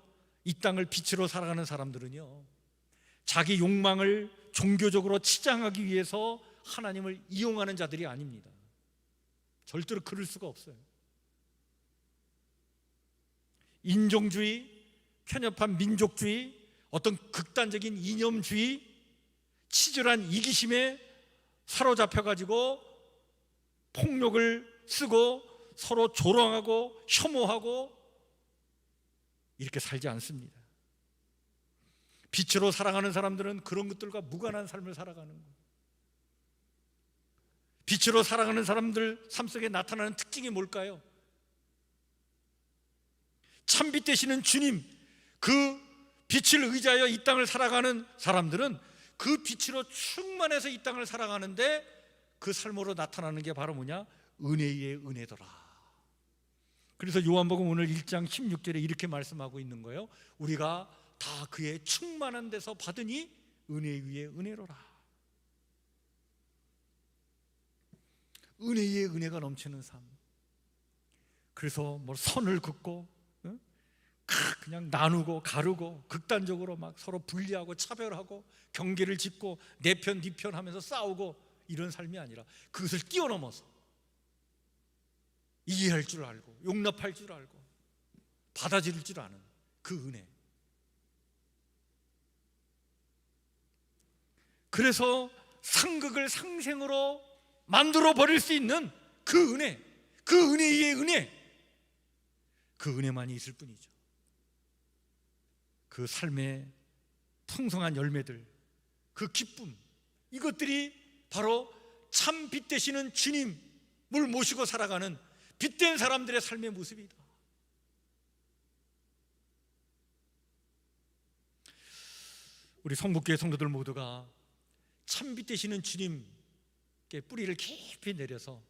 이 땅을 빛으로 살아가는 사람들은요, 자기 욕망을 종교적으로 치장하기 위해서 하나님을 이용하는 자들이 아닙니다. 절대로 그럴 수가 없어요. 인종주의, 편협한 민족주의, 어떤 극단적인 이념주의, 치졸한 이기심에 사로잡혀가지고 폭력을 쓰고 서로 조롱하고 혐오하고 이렇게 살지 않습니다. 빛으로 살아가는 사람들은 그런 것들과 무관한 삶을 살아가는 거예요. 빛으로 살아가는 사람들 삶 속에 나타나는 특징이 뭘까요? 참빛 되시는 주님, 그 빛을 의지하여 이 땅을 살아가는 사람들은 그 빛으로 충만해서 이 땅을 살아가는데 그 삶으로 나타나는 게 바로 뭐냐? 은혜의 은혜더라. 그래서 요한복음 오늘 1장 16절에 이렇게 말씀하고 있는 거예요. 우리가 다 그의 충만한 데서 받으니 은혜 위에 은혜로라. 은혜의 은혜가 넘치는 삶. 그래서 뭐 선을 긋고 그냥 나누고 가르고 극단적으로 막 서로 분리하고 차별하고 경계를 짓고 내 편 네 편 하면서 싸우고 이런 삶이 아니라 그것을 뛰어넘어서 이해할 줄 알고 용납할 줄 알고 받아들일 줄 아는 그 은혜. 그래서 상극을 상생으로 만들어 버릴 수 있는 그 은혜, 그 은혜의 은혜, 그 은혜만이 있을 뿐이죠. 그 삶의 풍성한 열매들, 그 기쁨, 이것들이 바로 참 빛 되시는 주님을 모시고 살아가는 빛된 사람들의 삶의 모습이다. 우리 성북교회 성도들 모두가 참 빛 되시는 주님께 뿌리를 깊이 내려서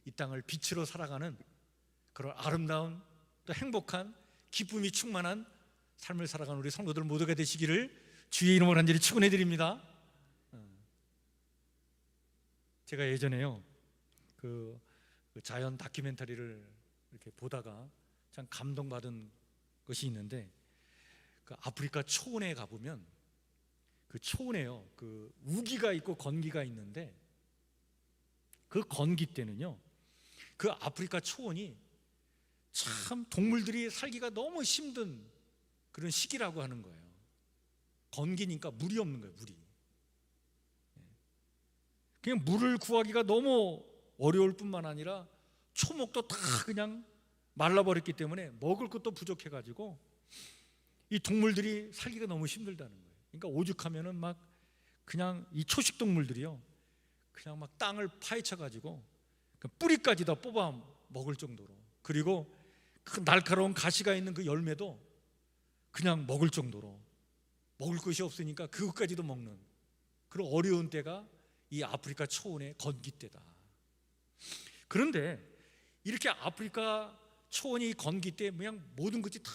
이 땅을 빛으로 살아가는 그런 아름다운 또 행복한 기쁨이 충만한 삶을 살아가는 우리 성도들 모두가 되시기를 주의 이름으로 간절히 축원해 드립니다. 제가 예전에요 그 자연 다큐멘터리를 이렇게 보다가 참 감동받은 것이 있는데, 그 아프리카 초원에 가보면 그 초원에요 그 우기가 있고 건기가 있는데, 그 건기 때는요 그 아프리카 초원이 참 동물들이 살기가 너무 힘든 그런 시기라고 하는 거예요. 건기니까 물이 없는 거예요. 물이 그냥 물을 구하기가 너무 어려울 뿐만 아니라 초목도 다 그냥 말라버렸기 때문에 먹을 것도 부족해가지고 이 동물들이 살기가 너무 힘들다는 거예요. 그러니까 오죽하면은 막 그냥 이 초식 동물들이요 그냥 막 땅을 파헤쳐가지고 뿌리까지 다 뽑아 먹을 정도로, 그리고 그 날카로운 가시가 있는 그 열매도 그냥 먹을 정도로, 먹을 것이 없으니까 그것까지도 먹는 그런 어려운 때가 이 아프리카 초원의 건기 때다. 그런데 이렇게 아프리카 초원이 건기 때 그냥 모든 것이 다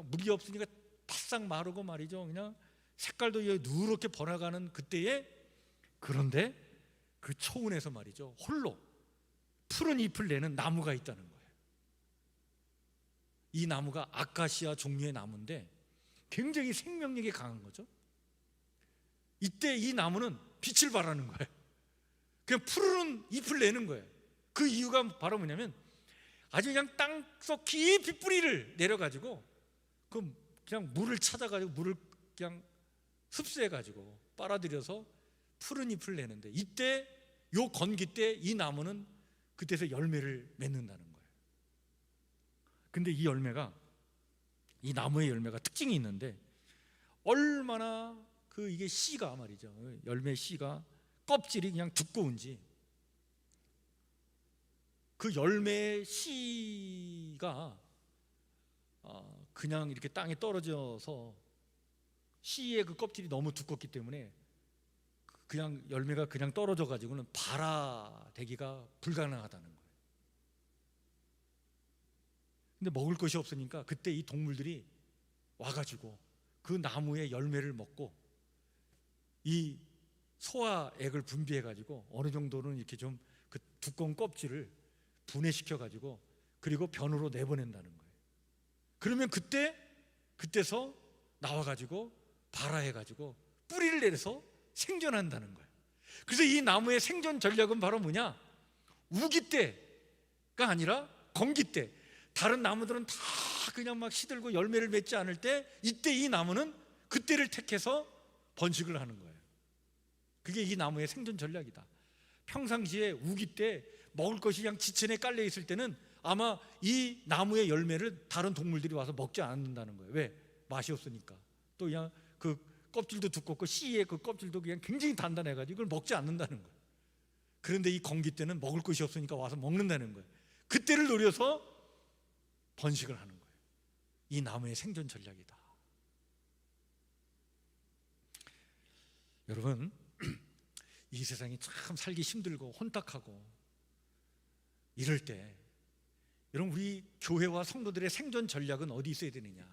물이 없으니까 바싹 마르고 말이죠. 그냥 색깔도 누렇게 번화가는 그때에, 그런데 그 초원에서 말이죠 홀로 푸른 잎을 내는 나무가 있다는 거예요. 이 나무가 아카시아 종류의 나무인데 굉장히 생명력이 강한 거죠. 이때 이 나무는 빛을 발하는 거예요. 그냥 푸른 잎을 내는 거예요. 그 이유가 바로 뭐냐면 아주 그냥 땅속 깊이 뿌리를 내려가지고 그냥 물을 찾아가지고 물을 그냥 흡수해가지고 빨아들여서 푸른 잎을 내는데, 이때 요 건기 때 이 나무는 그때서 열매를 맺는다는 거예요. 근데 이 열매가, 이 나무의 열매가 특징이 있는데, 얼마나 이게 씨가 말이죠, 열매 씨가 껍질이 그냥 두꺼운지, 그 열매의 씨가 그냥 이렇게 땅에 떨어져서 씨의 그 껍질이 너무 두껍기 때문에 그냥 열매가 그냥 떨어져 가지고는 발화되기가 불가능하다는 거예요. 근데 먹을 것이 없으니까 그때 이 동물들이 와가지고 그 나무의 열매를 먹고 이 소화액을 분비해 가지고 어느 정도는 이렇게 좀 그 두꺼운 껍질을 분해시켜 가지고 그리고 변으로 내보낸다는 거예요. 그러면 그때서 나와 가지고 발화해 가지고 뿌리를 내려서 생존한다는 거예요. 그래서 이 나무의 생존 전략은 바로 뭐냐? 우기 때가 아니라 건기 때. 다른 나무들은 다 그냥 막 시들고 열매를 맺지 않을 때, 이때 이 나무는 그때를 택해서 번식을 하는 거예요. 그게 이 나무의 생존 전략이다. 평상시에 우기 때 먹을 것이 그냥 지천에 깔려 있을 때는 아마 이 나무의 열매를 다른 동물들이 와서 먹지 않는다는 거예요. 왜? 맛이 없으니까. 또 그냥 그 껍질도 두껍고 씨의 그 껍질도 그냥 굉장히 단단해가지고 이걸 먹지 않는다는 거예요. 그런데 이 건기 때는 먹을 것이 없으니까 와서 먹는다는 거예요. 그때를 노려서 번식을 하는 거예요. 이 나무의 생존 전략이다. 여러분, 이 세상이 참 살기 힘들고 혼탁하고 이럴 때, 여러분, 우리 교회와 성도들의 생존 전략은 어디 있어야 되느냐?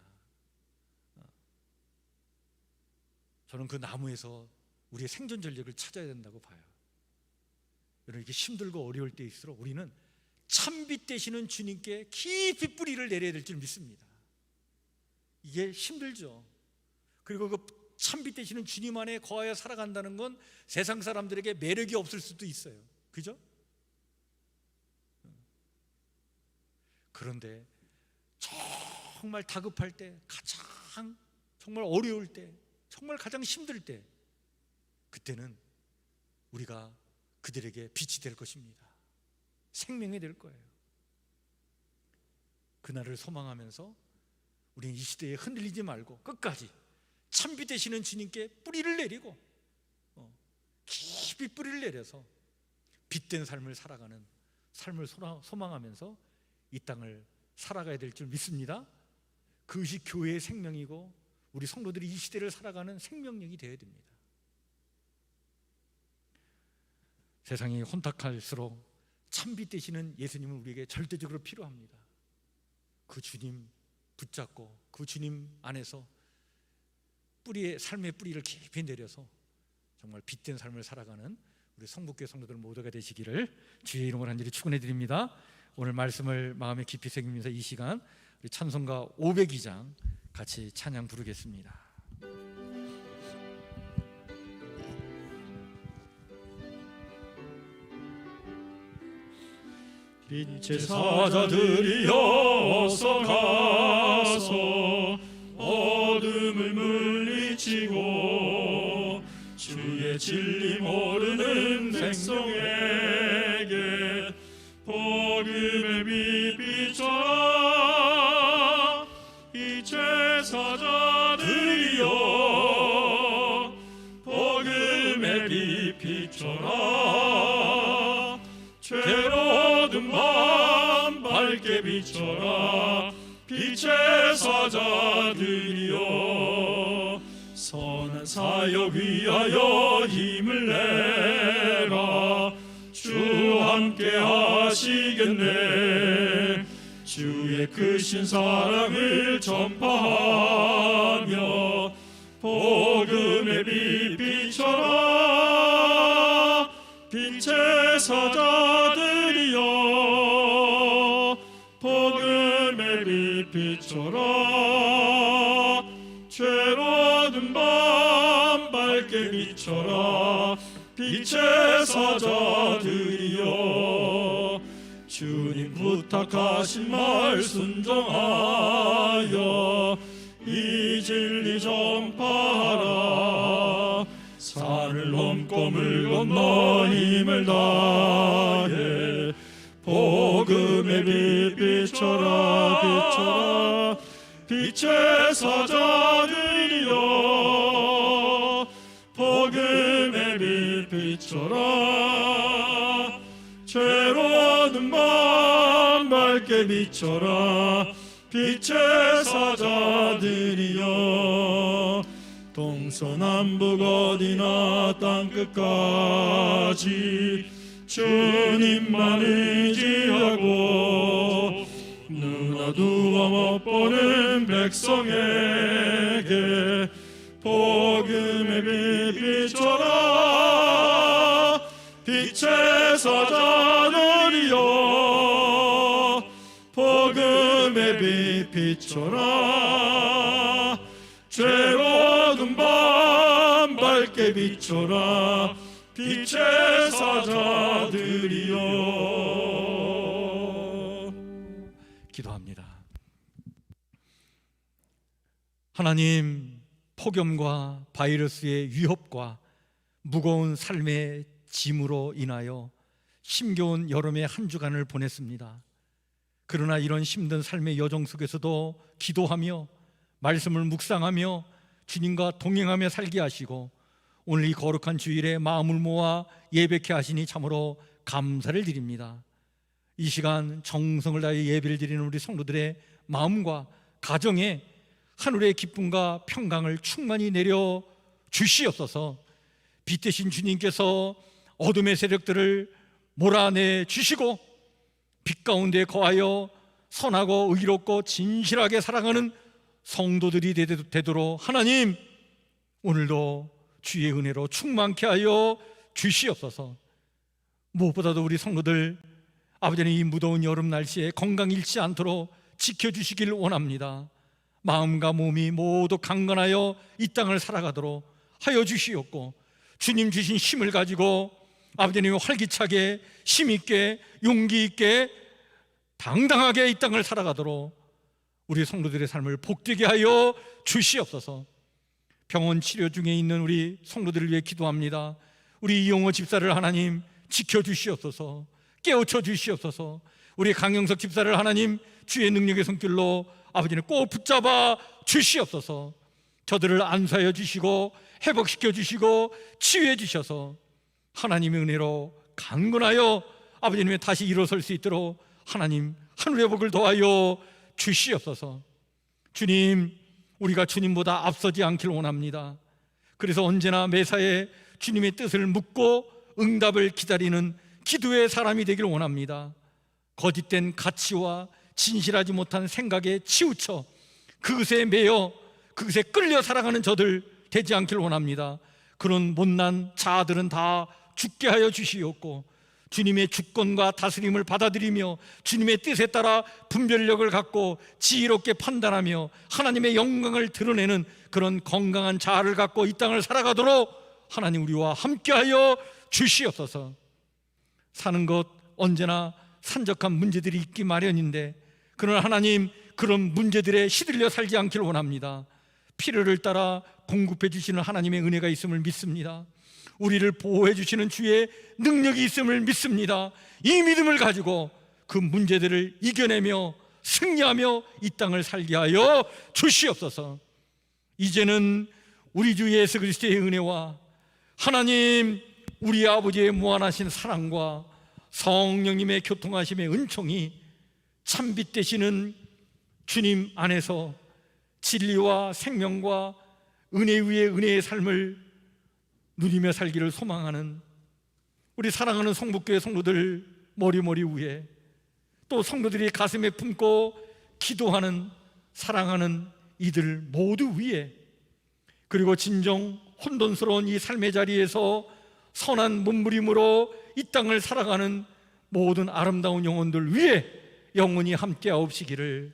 저는 그 나무에서 우리의 생존 전략을 찾아야 된다고 봐요. 여러분, 이렇게 힘들고 어려울 때일수록 우리는 참빛 되시는 주님께 깊이 뿌리를 내려야 될 줄 믿습니다. 이게 힘들죠. 그리고 그 참빛 되시는 주님 안에 거하여 살아간다는 건 세상 사람들에게 매력이 없을 수도 있어요. 그죠? 그런데 정말 다급할 때, 가장 정말 어려울 때, 정말 가장 힘들 때, 그때는 우리가 그들에게 빛이 될 것입니다. 생명이 될 거예요. 그날을 소망하면서 우리는 이 시대에 흔들리지 말고 끝까지 참빛 되시는 주님께 뿌리를 내리고 깊이 뿌리를 내려서 빛된 삶을 살아가는 삶을 소망하면서 이 땅을 살아가야 될 줄 믿습니다. 그것이 교회의 생명이고 우리 성도들이 이 시대를 살아가는 생명력이 되어야 됩니다. 세상이 혼탁할수록 참빛 되시는 예수님은 우리에게 절대적으로 필요합니다. 그 주님 붙잡고 그 주님 안에서 삶의 뿌리를 깊이 내려서 정말 빛된 삶을 살아가는 우리 성북교회 성도들 모두가 되시기를 주의 이름으로 간절히 축원해 드립니다. 오늘 말씀을 마음에 깊이 새기면서 이 시간 우리 찬송가 502장 같이 찬양 부르겠습니다. 빛의 사자들이 어서 가서 어둠을 물리치고 주의 진리 모르는 백성에게 복음의 빛 비춰라. 빛의 사자들이여 복음의 빛 비춰라. 죄로든 밤 밝게 비춰라. 빛의 사자들이여 선한 사역 위하여 힘을 내라. 주 함께 하시겠네. 주의 크신 사랑을 전파하며 복음의 빛 비춰라. 빛의 사자들이여 복음의 빛 비춰라. 죄로든 밤 밝게 비춰라. 빛의 사자들이여 주님 부탁하신 말 순종하여 이 진리 전파하라. 산을 넘고 물 건너 힘을 다해 복음의 빛 비춰라 비춰라 빛의 사자들이여 복음의 빛 비춰라 죄로 어두운 밤 밝게 비춰라 빛의 사자들이여 동서남북 어디나 땅끝까지 주님만 의지하고 눈 어두워 못 보는 백성에게 복음의 빛 비춰라 빛의 사자들이여 복음의 빛 비춰라 죄로 어두운 밤 밝게 비춰라 빛의 사자들이여. 기도합니다. 하나님, 폭염과 바이러스의 위협과 무거운 삶의 짐으로 인하여 힘겨운 여름의 한 주간을 보냈습니다. 그러나 이런 힘든 삶의 여정 속에서도 기도하며 말씀을 묵상하며 주님과 동행하며 살게 하시고 오늘 이 거룩한 주일에 마음을 모아 예배케 하시니 참으로 감사를 드립니다. 이 시간 정성을 다해 예배를 드리는 우리 성도들의 마음과 가정에 하늘의 기쁨과 평강을 충만히 내려 주시옵소서. 빛 대신 주님께서 어둠의 세력들을 몰아내 주시고 빛 가운데 거하여 선하고 의롭고 진실하게 살아가는 성도들이 되도록 하나님 오늘도 주의 은혜로 충만케 하여 주시옵소서. 무엇보다도 우리 성도들 아버지는 이 무더운 여름 날씨에 건강 잃지 않도록 지켜주시길 원합니다. 마음과 몸이 모두 강건하여 이 땅을 살아가도록 하여 주시옵고 주님 주신 힘을 가지고 아버지님 활기차게 힘있게 용기 있게 당당하게 이 땅을 살아가도록 우리 성도들의 삶을 복되게 하여 주시옵소서. 병원 치료 중에 있는 우리 성도들을 위해 기도합니다. 우리 이용호 집사를 하나님 지켜주시옵소서. 깨우쳐 주시옵소서. 우리 강영석 집사를 하나님 주의 능력의 손길로 아버지는 꼭 붙잡아 주시옵소서. 저들을 안수하여 주시고 회복시켜 주시고 치유해 주셔서 하나님의 은혜로 강건하여 아버지님의 다시 일어설 수 있도록 하나님 하늘의 복을 더하여 주시옵소서. 주님, 우리가 주님보다 앞서지 않길 원합니다. 그래서 언제나 매사에 주님의 뜻을 묻고 응답을 기다리는 기도의 사람이 되길 원합니다. 거짓된 가치와 진실하지 못한 생각에 치우쳐 그것에 매여 그것에 끌려 살아가는 저들 되지 않길 원합니다. 그런 못난 자아들은 다 죽게 하여 주시옵고 주님의 주권과 다스림을 받아들이며 주님의 뜻에 따라 분별력을 갖고 지혜롭게 판단하며 하나님의 영광을 드러내는 그런 건강한 자아를 갖고 이 땅을 살아가도록 하나님 우리와 함께하여 주시옵소서. 사는 것 언제나 산적한 문제들이 있기 마련인데 그러나 하나님 그런 문제들에 시들려 살지 않기를 원합니다. 필요를 따라 공급해 주시는 하나님의 은혜가 있음을 믿습니다. 우리를 보호해 주시는 주의 능력이 있음을 믿습니다. 이 믿음을 가지고 그 문제들을 이겨내며 승리하며 이 땅을 살게 하여 주시옵소서. 이제는 우리 주 예수 그리스도의 은혜와 하나님 우리 아버지의 무한하신 사랑과 성령님의 교통하심의 은총이 참빛 되시는 주님 안에서 진리와 생명과 은혜 위에 은혜의 삶을 누리며 살기를 소망하는 우리 사랑하는 성북교회 성도들 머리 위에 또 성도들이 가슴에 품고 기도하는 사랑하는 이들 모두 위에 그리고 진정 혼돈스러운 이 삶의 자리에서 선한 몸부림으로 이 땅을 살아가는 모든 아름다운 영혼들 위에 영원히 함께하옵시기를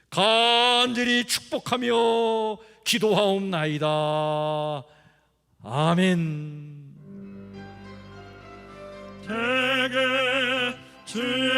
간절히 축복하며 기도하옵나이다. 아멘. 대개 주의